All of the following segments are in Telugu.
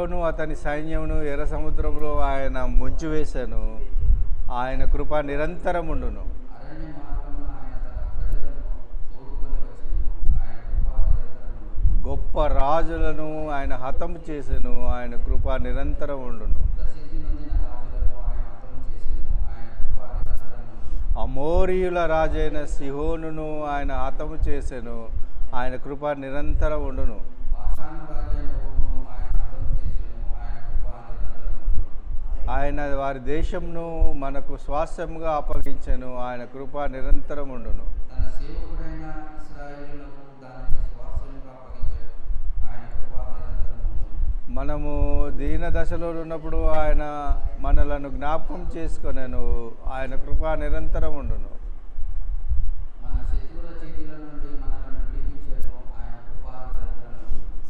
ఫరోను అతని సైన్యమును ఎర్ర సముద్రంలో ఆయన ముంచివేశాను. ఆయన కృప నిరంతరం ఉండును. గొప్ప రాజులను ఆయన హతము చేసెను. ఆయన కృప నిరంతరం ఉండును. అమోరీయుల రాజైన సిహోనును ఆయన హతము చేసెను. ఆయన కృప నిరంతరం ఉండును. ఆయన వారి దేశంను మనకు స్వాస్థ్యముగా అప్పగించెను. ఆయన కృప నిరంతరం ఉండును. మనము దీన దశలో ఉన్నప్పుడు ఆయన మనలను జ్ఞాపకం చేసుకొనెను. ఆయన కృప నిరంతరం ఉండును.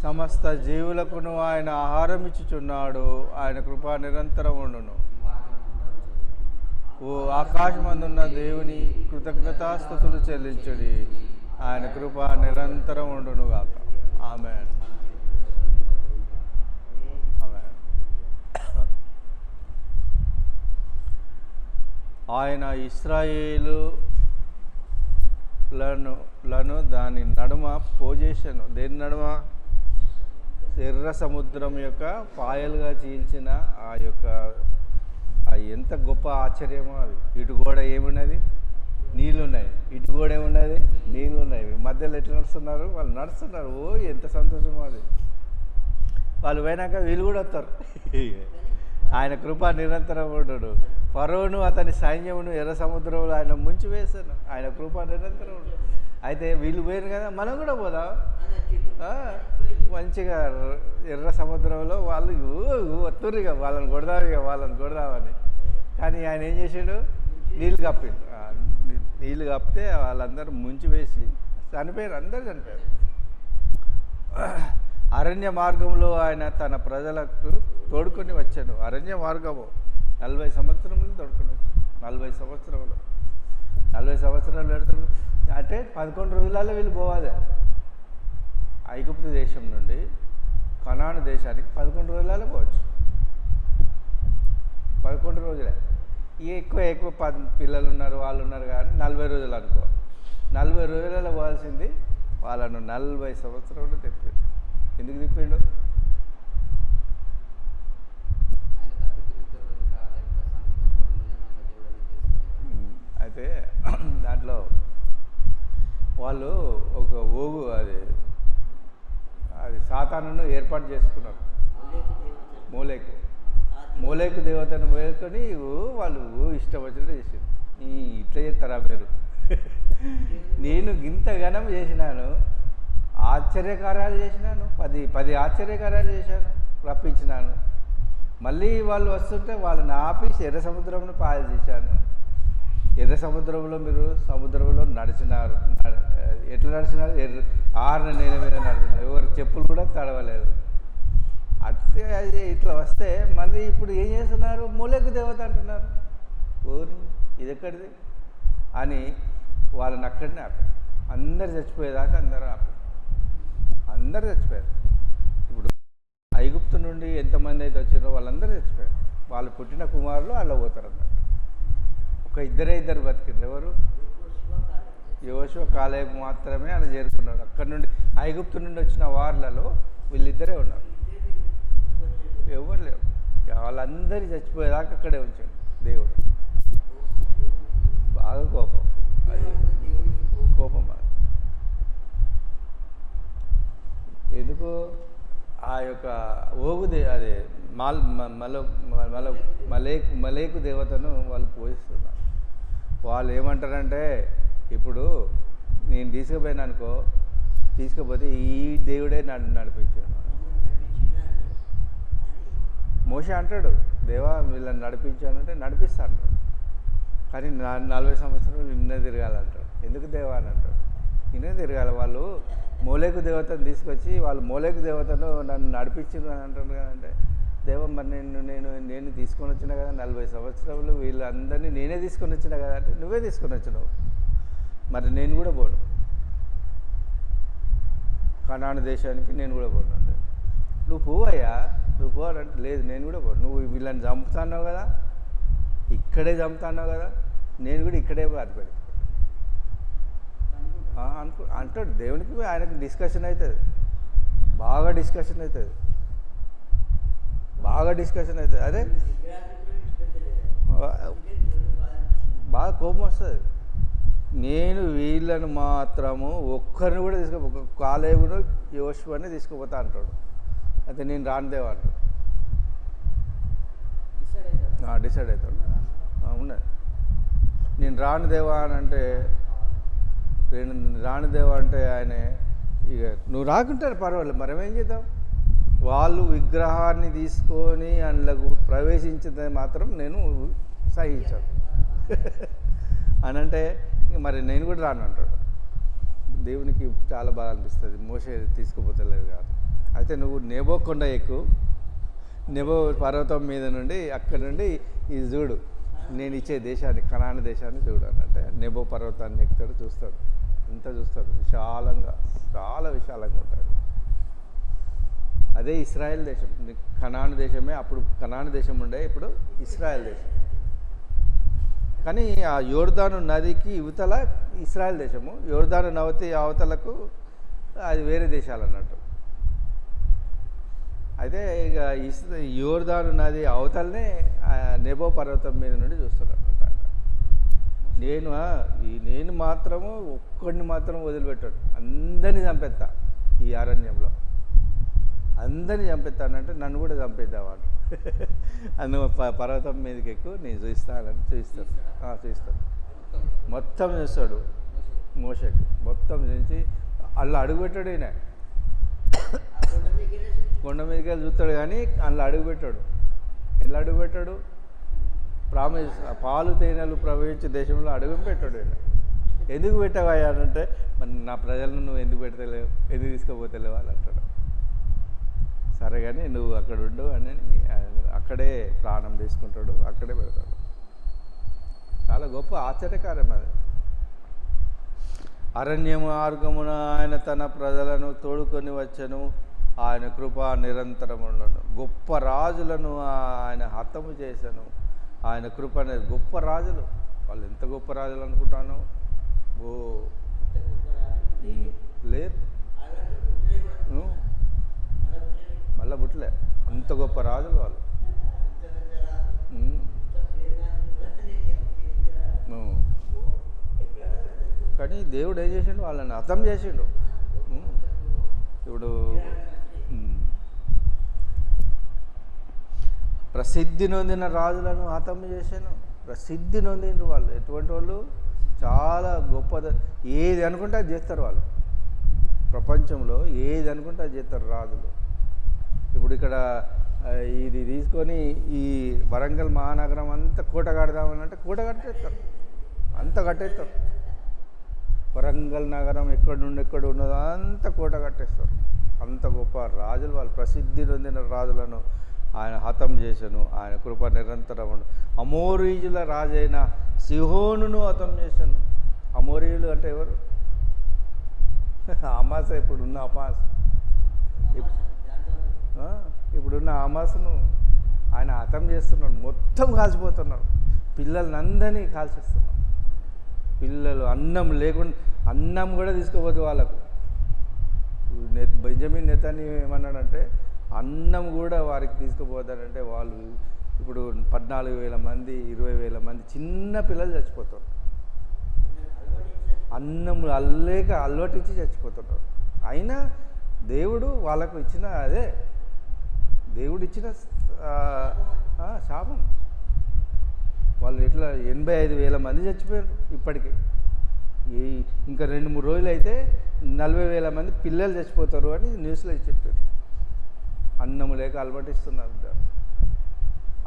సమస్త జీవులకును ఆయన ఆహారం ఇచ్చుచున్నాడు. ఆయన కృప నిరంతరం ఉండును. ఓ ఆకాశమందున్న దేవుని కృతజ్ఞతాస్తుతులు చెల్లించుడి. ఆయన కృప నిరంతరం ఉండును గాక. ఆమేన్. ఆయన ఇశ్రాయేలులను దాని నడుమ పోజేశాను. దేని నడుమ? ఎర్ర సముద్రం యొక్క పాయలుగా చీల్చిన ఆ యొక్క ఎంత గొప్ప ఆశ్చర్యమో అది. ఇటు కూడా ఏమున్నది? నీళ్ళున్నాయి. ఇటు కూడా ఏమున్నది? నీళ్ళున్నాయి. మధ్యలో ఎట్లా నడుస్తున్నారు? వాళ్ళు నడుస్తున్నారు. ఓ ఎంత సంతోషమో అది. వాళ్ళు పోయినాక వీళ్ళు కూడా వస్తారు. ఆయన కృప నిరంతరం ఉండును. ఫరోను అతని సైన్యమును ఎర్ర సముద్రంలో ఆయన ముంచివేశాను. ఆయన కృప నిరంతరం ఉండు. అయితే వీళ్ళు పోయారు కదా, మనం కూడా పోదాం. మంచిగా ఎర్ర సముద్రంలో వాళ్ళు వస్తుర్రు ఇక వాళ్ళని కొడదామని. కానీ ఆయన ఏం చేసాడు? నీళ్ళు కప్పిండు. నీళ్ళు కప్పితే వాళ్ళందరూ ముంచివేసి చనిపోయారు. అందరూ చనిపోయారు. అరణ్య మార్గంలో ఆయన తన ప్రజలకు తోడుకొని వచ్చాను. అరణ్య మార్గము 40 సంవత్సరములు తోడుకొని వచ్చాను. 40 సంవత్సరాలు పెడుతుంది అంటే 11 రోజులలో వీళ్ళు పోవాలి. ఐగుప్తు దేశం నుండి కనాను దేశానికి 11 రోజులలో పోవచ్చు. 11 రోజులే. ఎక్కువ పిల్లలు ఉన్నారు, వాళ్ళు ఉన్నారు కానీ 40 రోజులు అనుకో. 40 రోజులలో పోవాల్సింది వాళ్ళను 40 సంవత్సరాలు తిప్పాడు. ఎందుకు తిప్పాడు? అయితే దాంట్లో వాళ్ళు ఒక ఓగు అది సాతానును ఏర్పాటు చేసుకున్నారు. మోలేకు దేవతను వేసుకొని వాళ్ళు ఇష్టం వచ్చినట్టు చేసారు. ఇట్లా చేస్తారా మీరు? నేను ఇంత ఘనం చేసినాను, ఆశ్చర్యకార్యాలు చేసినాను, 10 ఆశ్చర్యకార్యాలు చేశాను, రప్పించినాను. మళ్ళీ వాళ్ళు వస్తుంటే వాళ్ళని ఆపి ఎర్ర సముద్రంను పాయలు చేశాను. ఎర్ర సముద్రంలో మీరు సముద్రంలో నడిచినారు. ఎట్లా నడిచినారు? ఆరిన నేల మీద నడిచినారు. ఎవరు చెప్పులు కూడా తడవలేదు. అట్టే ఇట్లా వస్తే మళ్ళీ ఇప్పుడు ఏం చేస్తున్నారు? మూలకు దేవత అంటున్నారు. ఓరి ఇది ఎక్కడిది అని వాళ్ళని అక్కడనే ఆపారు. అందరు చచ్చిపోయేదాకా అందరు చచ్చిపోయారు. ఇప్పుడు ఐగుప్తు నుండి ఎంతమంది అయితే వచ్చినారో వాళ్ళందరూ చచ్చిపోయారు. వాళ్ళు పుట్టిన కుమారులు అలా పోతారు అన్నట్టు. ఒక ఇద్దరు బతికిండ్రు. ఎవరు? యోషువ కాలేబు మాత్రమే అలా చేరుకున్నాడు. అక్కడ నుండి ఐగుప్తు నుండి వచ్చిన వార్లలో వీళ్ళిద్దరే ఉన్నారు. ఎవరు లేరు. వాళ్ళందరూ చచ్చిపోయేదాకా అక్కడే ఉంచాడు దేవుడు. బాగా కోపం బాగా. ఎందుకు? ఆ యొక్క అదే మలేకు దేవతను వాళ్ళు పూజిస్తున్నారు. వాళ్ళు ఏమంటారంటే, ఇప్పుడు నేను తీసుకుపోతే ఈ దేవుడే నన్ను నడిపించాడు. మోషే అంటాడు, దేవా వీళ్ళని నడిపించానంటే నడిపిస్తాను, కానీ 40 సంవత్సరాలు నిన్నే తిరగాలంటాడు. ఎందుకు దేవా అని అంటాడు. నిన్నే తిరగాల. వాళ్ళు మోలేకు దేవతను తీసుకొచ్చి వాళ్ళు మోలేకు దేవతను నన్ను నడిపించింది అని అంటారు కదంటే, దేవ మరి నేను తీసుకొని వచ్చినా కదా 40 సంవత్సరాలు వీళ్ళందరినీ నేనే తీసుకొని వచ్చినా కదా అంటే, నువ్వే తీసుకొని వచ్చినావు, మరి నేను కూడా పోను, కనాను దేశానికి నేను కూడా పోను అంటే. నువ్వు పోవయ్యా, నువ్వు పోవాలంటే లేదు నేను కూడా పో, నువ్వు వీళ్ళని చంపుతున్నావు కదా, ఇక్కడే చంపుతున్నావు కదా, నేను కూడా ఇక్కడే బాధపడి అంటాడు. దేవునికి ఆయనకి డిస్కషన్ అవుతుంది, బాగా డిస్కషన్ అవుతుంది, బాగా డిస్కషన్ అవుతుంది. అదే బాగా కోపం వస్తుంది. నేను వీళ్ళని మాత్రము ఒక్కరిని కూడా కాలేబును యోషువని తీసుకుపోతా అంటాడు. అయితే నేను రానిదేవా అంటాడు, డిసైడ్ అవుతాడు. ఉన్నది నేను రానిదేవా అని అంటే, నేను రానిదేవా అంటే ఆయన ఇక నువ్వు రాకుంటారు పర్వాలేదు, మరేమేం చేద్దాం, వాళ్ళు విగ్రహాన్ని తీసుకొని అందులోకి ప్రవేశించింది మాత్రం నేను సహించాను అని అంటే మరి నేను కూడా రాను అంటాడు. దేవునికి చాలా బాధ అనిపిస్తుంది, మోషే తీసుకుపోతలేదు కాదు. అయితే నువ్వు నెబో కొండ ఎక్కు, నెబో పర్వతం మీద నుండి అక్కడ నుండి ఇది చూడు, నేను ఇచ్చే దేశాన్ని, కనాన దేశాన్ని చూడు అని అంటే నెబో పర్వతాన్ని ఎక్కుతాడు, చూస్తాడు, అంతా చూస్తాడు, విశాలంగా, చాలా విశాలంగా ఉంటుంది. అదే ఇస్రాయేల్ దేశం, కనాను దేశమే. అప్పుడు కనాను దేశం ఉండే, ఇప్పుడు ఇస్రాయేల్ దేశం. కానీ ఆ యోర్దాను నదికి యువతల ఇస్రాయేల్ దేశము, యోర్దాను నవతి అవతలకు అది వేరే దేశాలు అన్నట్టు. అయితే ఇక యోర్దాను నది అవతలనే నెబో పర్వతం మీద నుండి చూస్తాడు అన్నట్టు ఆయన. నేను మాత్రము ఒక్కడిని మాత్రం వదిలిపెట్టాడు, అందరినీ చంపేస్తా, ఈ అరణ్యంలో అందరినీ చంపేస్తానంటే నన్ను కూడా చంపేద్దామని అన్న పర్వతం మీదకి ఎక్కువ నేను చూస్తానని చూస్తాడు. మొత్తం చూస్తాడు మోషకి, మొత్తం చూసి అలా అడుగుపెట్టాడు. ఈయన కొండ మీదకి వెళ్ళి చూస్తాడు కానీ అందులో అడుగుపెట్టాడు. ఎలా అడుగుపెట్టాడు? ప్రామిస్, పాలు తేనెలు ప్రవహించే దేశంలో అడుగు పెట్టాడు. ఈయన ఎందుకు పెట్టావా అంటే, మరి నా ప్రజలను నువ్వు ఎందుకు పెడతలేవు, ఎందుకు తీసుకుపోతలేవు అని అంటాడు. సరే కానీ నువ్వు అక్కడ ఉండు అని అక్కడే ప్రాణం తీసుకుంటాడు, అక్కడే పెడతాడు. చాలా గొప్ప ఆశ్చర్యకారం అది. అరణ్యము మార్గమున ఆయన తన ప్రజలను తోడుకొని వచ్చెను, ఆయన కృప నిరంతరముండును. గొప్ప రాజులను ఆయన హతము చేశాను, ఆయన కృప అనేది. గొప్ప రాజులు, వాళ్ళు ఎంత గొప్ప రాజులు అనుకుంటాను. లేదు మళ్ళా బుట్లే, అంత గొప్ప రాజులు వాళ్ళు. కానీ దేవుడు ఏం చేసిండు, వాళ్ళని హతం చేసిండు. ఇప్పుడు ప్రసిద్ధి నొందిన రాజులను హతం చేశాను. ప్రసిద్ధి నొందిండ్రు వాళ్ళు. ఎటువంటి వాళ్ళు? చాలా గొప్ప, ఏది అనుకుంటే అది చేస్తారు వాళ్ళు. ప్రపంచంలో ఏది అనుకుంటే అది చేస్తారు రాజులు. ఇప్పుడు ఇక్కడ ఇది తీసుకొని ఈ వరంగల్ మహానగరం అంతా కోట కడదామని అంటే కోట కట్టేస్తారు, అంత కట్టేస్తారు. వరంగల్ నగరం ఎక్కడ నుండి ఎక్కడ ఉన్నదో అంత కోట కట్టేస్తారు. అంత గొప్ప రాజులు వాళ్ళు. ప్రసిద్ధి నొందిన రాజులను ఆయన హతం చేశాను, ఆయన కృప నిరంతరం. అమోరీయుల రాజైన సిహోనును హతం చేశాను. అమోరీయులు అంటే ఎవరు? అమాస, ఇప్పుడున్న అమాస, ఇప్పుడున్న అమాసను ఆయన హతం చేస్తున్నాడు. మొత్తం కాల్చిపోతున్నాడు. పిల్లల్ని అందరినీ కాల్చేస్తున్నాడు. పిల్లలు అన్నం లేకుండా, అన్నం కూడా తీసుకోవద్దు వాళ్ళకు. బెంజమిన్ నెతన్యాహు ఏమన్నాడంటే, అన్నం కూడా వారికి తీసుకుపోతారంటే వాళ్ళు ఇప్పుడు 14,000 మంది 20,000 మంది చిన్న పిల్లలు చచ్చిపోతారు. అన్నం అల్లేక అలవాటించి చచ్చిపోతున్నారు. అయినా దేవుడు వాళ్ళకు ఇచ్చిన, అదే దేవుడు ఇచ్చిన శాపం. వాళ్ళు ఇట్లా 85,000 మంది చచ్చిపోయారు ఇప్పటికీ. ఇంకా 2-3 రోజులు అయితే 40,000 మంది పిల్లలు చచ్చిపోతారు అని న్యూస్లో చెప్పారు. అన్నము లేక అలవాటిస్తున్నారు.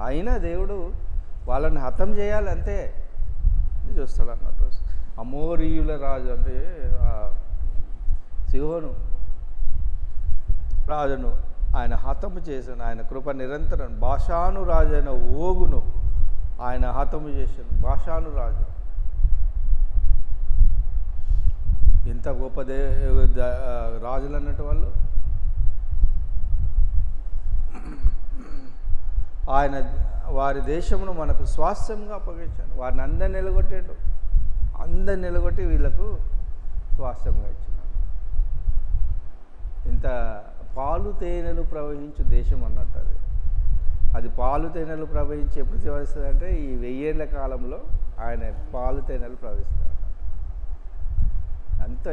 అయినా దేవుడు వాళ్ళని హతం చేయాలి అంతే చూస్తాడు అన్నట్టు. అమోరీయుల రాజు అంటే సిహోను రాజును ఆయన హతము చేశాను, ఆయన కృప నిరంతరం. బాషాను రాజు అయిన ఓగును ఆయన హతము చేశాను. బాషాను రాజు ఎంత గొప్ప రాజులు అన్నట్టు వాళ్ళు. ఆయన వారి దేశమును మనకు స్వాస్థ్యంగా అప్పగించాడు. వారిని అందరిని నిలగొట్టాడు. అందరిని నిలగొట్టి వీళ్ళకు స్వాస్థ్యంగా ఇచ్చినాడు. ఇంత పాలు తేనెలు ప్రవహించు దేశం అన్నట్టు అది. అది పాలు తేనెలు ప్రవహించి ఎప్పుడు ప్రవహిస్తుంది అంటే ఈ 1000 ఏళ్ల కాలంలో ఆయన పాలు తేనెలు ప్రవహిస్తారు.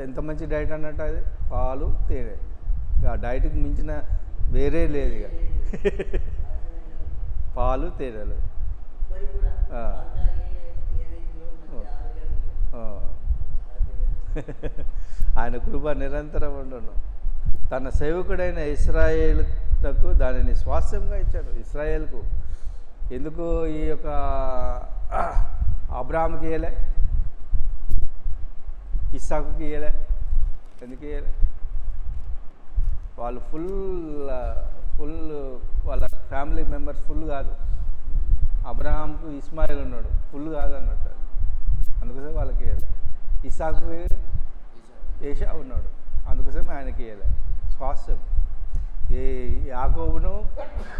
ఎంత మంచి డైట్ అన్నట్టు అది, పాలు తేనె. ఇక ఆ డైట్కి మించిన వేరే లేదు ఇక. పాలు తేనెలు. ఆయన కృప నిరంతరం ఉండను. తన సేవకుడైన ఇశ్రాయేలుకు దానిని స్వాస్థ్యంగా ఇచ్చాడు. ఇశ్రాయేల్కు ఎందుకు ఈ యొక్క అబ్రాహాముకి ఇయ్యలే, ఇస్సాకుకి ఇయ్యలే? ఎందుకు ఇయ్యలే? వాళ్ళు ఫుల్ వాళ్ళ ఫ్యామిలీ మెంబర్స్ ఫుల్ కాదు. అబ్రహాంకు ఇస్మాయిల్ ఉన్నాడు, ఫుల్ కాదు అన్నట్టు. అందుకోసం వాళ్ళకి ఇయ్యలే. ఇస్సాకు ఏషావు ఉన్నాడు, అందుకోసం ఆయనకి ఇయ్యలే స్వాస్థ్యం. యాకోబును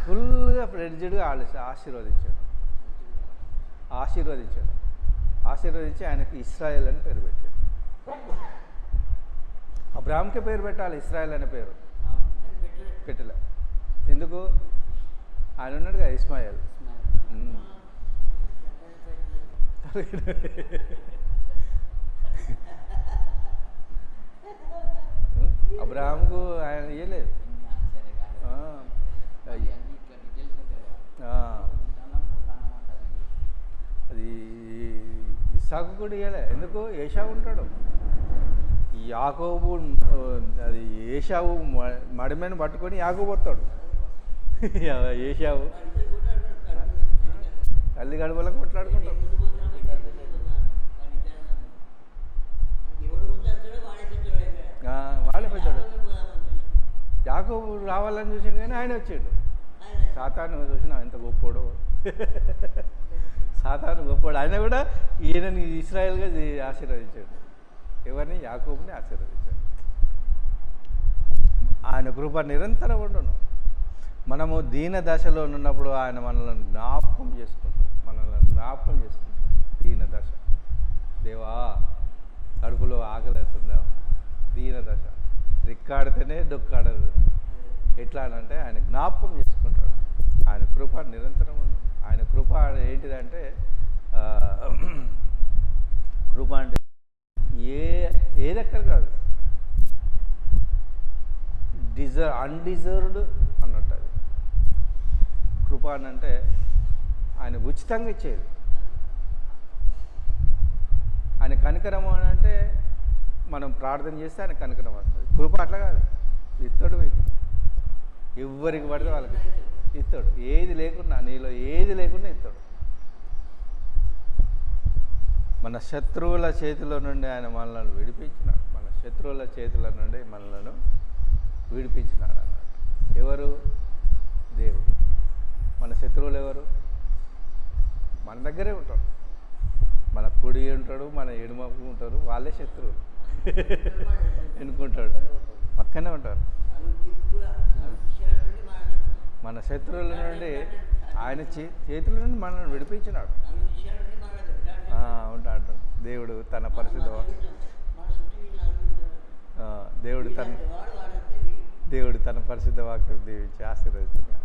ఫుల్గా ఫ్రెడ్జ్డ్గా ఆశీర్వదించి ఆయనకి ఇశ్రాయేల్ అని పేరు పెట్టాడు. అబ్రాహాంకే పేరు పెట్టాలి, ఇశ్రాయేల్ అనే పేరు పెట్టలే. ఎందుకు? ఆయన ఉన్నాడు కదా ఇస్మాయిల్. అబ్రహాంకు ఆయన ఇయ్యలేదు. అది ఇస్సాకు కూడా ఇయ్యలే. ఎందుకు? ఏషావు ఉంటాడు. ఈ యాకోబు అది ఏషావు మడిమేను పట్టుకొని యాకోబు వస్తాడు. ఏషావు తల్లి గడపలకు కొట్లాడుకుంటాడు. వాళ్ళే పెంచాడు. యాకోబు రావాలని చూసాడు కానీ ఆయన వచ్చాడు. సాతాను చూసినా ఎంత గొప్పోడు. సాతాను గొప్పోడు. ఆయన కూడా ఈయనని ఇశ్రాయేల్గా ఆశీర్వదించాడు. ఎవరిని? యాకోబుని ఆశీర్వదించాడు. ఆయన కృప నిరంతరం ఉండును. మనము దీన దశలో ఉన్నప్పుడు ఆయన మనల్ని జ్ఞాపకం చేసుకుంటాం. దీన దశ. దేవా కడుపులో ఆకలి అవుతుందా? దీన దశ. రిక్కాడితేనే డొక్కాడదు. ఎట్లా అంటే ఆయన జ్ఞాపకం చేసుకుంటాడు. ఆయన కృప నిరంతరం ఉండదు. ఆయన కృప ఏంటిదంటే కృప అంటే ఏదెక్కడ కాదు, అన్డిజర్వ్డ్ అన్నట్టు. అది కృప అని అంటే ఆయన ఉచితంగా ఇచ్చేది. ఆయన కనికరం అని అంటే మనం ప్రార్థన చేస్తే ఆయన కనికరం వస్తుంది. కృప అట్లా కాదు, ఇస్తాడు. మీకు ఎవరికి పడితే వాళ్ళకి ఇస్తాడు. ఏది లేకున్నా, నీలో ఏది లేకుండా ఇస్తాడు. మన శత్రువుల చేతిలో నుండి ఆయన మనల్ని విడిపించినాడు. విడిపించినాడు అన్నాడు. ఎవరు? దేవుడు. మన శత్రువులు ఎవరు? మన దగ్గరే ఉంటారు. మన కుడి ఉంటాడు, మన ఎడమకు ఉంటారు. వాళ్ళే శత్రువులు. ఎన్నుకుంటాడు, పక్కనే ఉంటారు. మన శత్రువుల నుండి ఆయన చేతుల నుండి మనల్ని విడిపించినాడు. ఉంటాడు దేవుడు తన పరిశుద్ధ దేవుడు తన పరిశుద్ధ వాక్యం దీవించి ఆశీర్వదించున్నాడు.